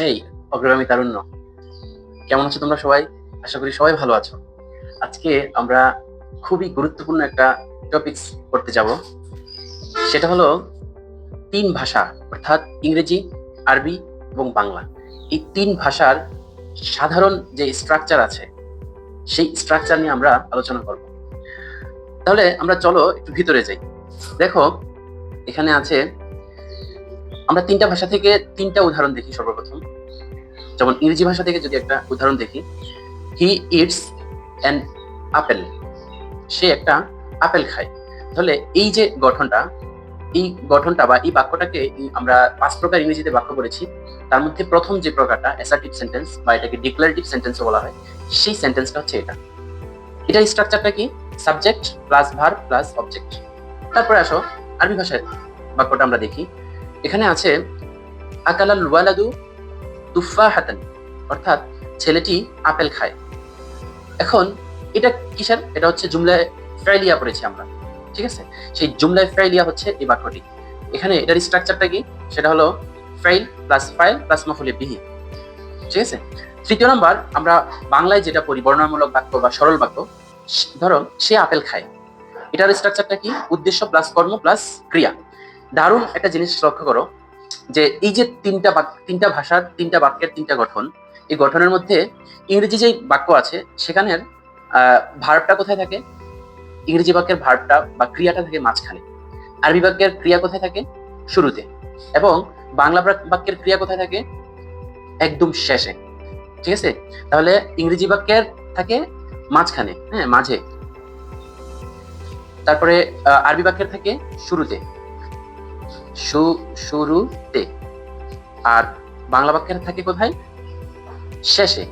এই অগ্রগামী তারুণ্য, কেমন আছো তোমরা সবাই? আশা করি সবাই ভালো আছো। আজকে আমরা খুবই গুরুত্বপূর্ণ একটা টপিকস করতে যাব। সেটা হলো তিন ভাষা, অর্থাৎ ইংরেজি, আরবি এবং বাংলা। এই তিন ভাষার সাধারণ যে স্ট্রাকচার আছে, সেই স্ট্রাকচার নিয়ে আমরা আলোচনা করব। তাহলে আমরা চলো একটু ভিতরে যাই। দেখো, এখানে আছে, আমরা তিনটা ভাষা থেকে তিনটা উদাহরণ দেখি সর্বপ্রথম। যেমন ইংরেজি ভাষা থেকে যদি একটা উদাহরণ দেখি, হি ইটস অ্যান আপেল, সে একটা আপেল খায়। তাহলে এই যে গঠনটা, এই গঠনটা বা এই বাক্যটাকে আমরা 5 প্রকার ইংরেজিতে বাক্য করেছি। তার মধ্যে প্রথম যে প্রকারটা অ্যাসার্টিভ সেন্টেন্স বা এটাকে ডিক্লারেটিভ সেন্টেন্সও বলা হয়, সেই সেন্টেন্সটা হচ্ছে এটা। এটার স্ট্রাকচারটা কি? Subject plus verb plus object. তারপরে আসো আরবি ভাষায় বাক্যটা আমরা দেখি। এখানে আছে আকালাল ওয়ালাদু তুফাহাতান, অর্থাৎ ছেলেটি আপেল খায়। এখন এটা কিসের? এটা হচ্ছে জুমলায় ফেলিয়া পড়েছি আমরা, ঠিক আছে? সেই জুমলায় ফেলিয়া হচ্ছে এই বাক্যটি। এখানে এটার স্ট্রাকচারটা কি? সেটা হলো ফাইল প্লাস ফাইল প্লাস মাফুলে বিহি, ঠিক আছে? তৃতীয় নাম্বার, আমরা বাংলায় যেটা পড়ি বর্ণনামূলক বাক্য বা সরল বাক্য, ধরো সে আপেল খায়। এটার স্ট্রাকচারটা কি? উদ্দেশ্য প্লাস কর্ম প্লাস ক্রিয়া। দারুণ একটা জিনিস লক্ষ্য করো, যে এই যে তিনটা ভাষার তিনটা বাক্যের তিনটা গঠন, এই গঠনের মধ্যে ইংরেজি যে বাক্য আছে সেখানের ভার্বটা কোথায় থাকে? ইংরেজি বাক্যের ভার্বটা বা ক্রিয়াটা থাকে মাঝখানে। আরবি বাক্যের ক্রিয়া কোথায় থাকে? শুরুতে। এবং বাংলা বাক্যের ক্রিয়া কোথায় থাকে? একদম শেষে, ঠিক আছে? তাহলে ইংরেজি বাক্যের থাকে মাঝখানে, হ্যাঁ, মাঝে। তারপরে আরবি বাক্যের থাকে শুরুতে, শুরুতে। আর বাংলা বাক্যের থাকে কোথায়? শেষে,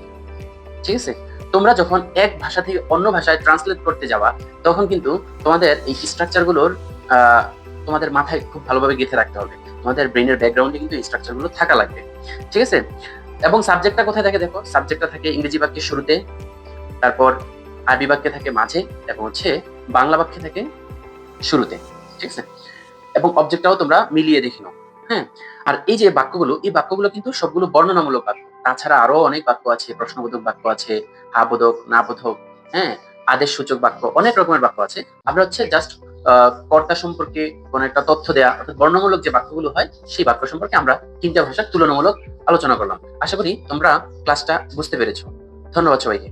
ঠিক আছে? তোমরা যখন এক ভাষা থেকে অন্য ভাষায় ট্রান্সলেট করতে যাবা, তখন কিন্তু তোমাদের এই স্ট্রাকচার গুলোর তোমাদের মাথায় খুব ভালোভাবে গেঁথে রাখতে হবে। তোমাদের ব্রেনের ব্যাকগ্রাউন্ডে কিন্তু এই স্ট্রাকচার গুলো থাকা লাগবে, ঠিক আছে? এবং সাবজেক্টটা কোথায় থাকে? দেখো, সাবজেক্টটা থাকে ইংরেজি বাক্যের শুরুতে, তারপর আরবি বাক্যে থাকে মাঝে, এবং হচ্ছে বাংলা বাক্যে থাকে শুরুতে, ঠিক আছে? এবং অবজেক্টটাও তোমরা মিলিয়ে দেখে নাও, হ্যাঁ। আর এই যে বাক্যগুলো, এই বাক্যগুলো কিন্তু সবগুলো বর্ণনামূলক বাক্য। তাছাড়া আরো অনেক বাক্য আছে, প্রশ্নবোধক বাক্য আছে, হা বোধক, না বোধক, হ্যাঁ, আদেশ সূচক বাক্য, অনেক রকমের বাক্য আছে। আমরা হচ্ছে জাস্ট কর্তা সম্পর্কে কোন একটা তথ্য দেয়া, অর্থাৎ বর্ণমূলক যে বাক্যগুলো হয়, সেই বাক্য সম্পর্কে আমরা তিনটা ভাষার তুলনামূলক আলোচনা করলাম। আশা করি তোমরা ক্লাসটা বুঝতে পেরেছো। ধন্যবাদ সবাইকে।